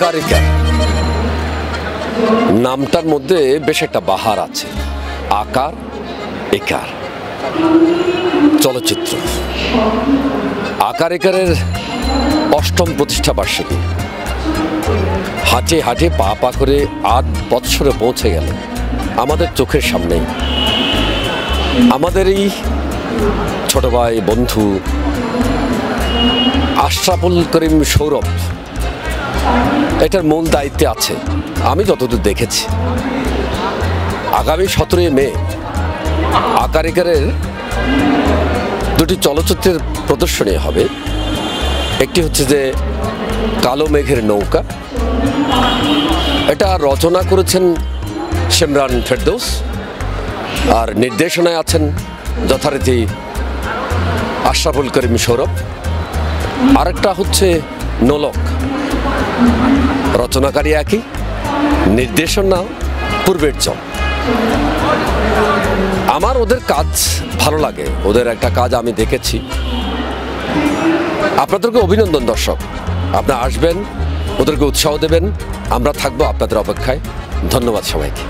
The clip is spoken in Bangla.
আকারিকা নামটার মধ্যে বেশ একটা বাহার আছে। আকার একার চলচ্চিত্র আকারিকারের ৮ম প্রতিষ্ঠা বার্ষিকী হাঁটে হাঁটে পা পা করে ৮ বৎসরে পৌঁছে গেল আমাদের চোখের সামনেই। আমাদেরই ছোট ভাই বন্ধু আশরাফুল করিম সৌরভ এটার মূল দায়িত্বে আছে আমি যতদূর দেখেছি। আগামী ১৭ মে আকারিকারের দুটি চলচ্চিত্রের প্রদর্শনী হবে। একটি হচ্ছে যে কালো মেঘের নৌকা, এটা রচনা করেছেন শিমরান ফেরদৌস আর নির্দেশনায় আছেন যথারীতি আশরাফুল করিম সৌরভ। আরেকটা হচ্ছে নোলক, রচনাকারী একই, নির্দেশনা পূর্বের চল। আমার ওদের কাজ ভালো লাগে, ওদের একটা কাজ আমি দেখেছি। আপনাদেরকে অভিনন্দন দর্শক, আপনারা আসবেন, ওদেরকে উৎসাহ দেবেন, আমরা থাকবো আপনাদের অপেক্ষায়। ধন্যবাদ সবাইকে।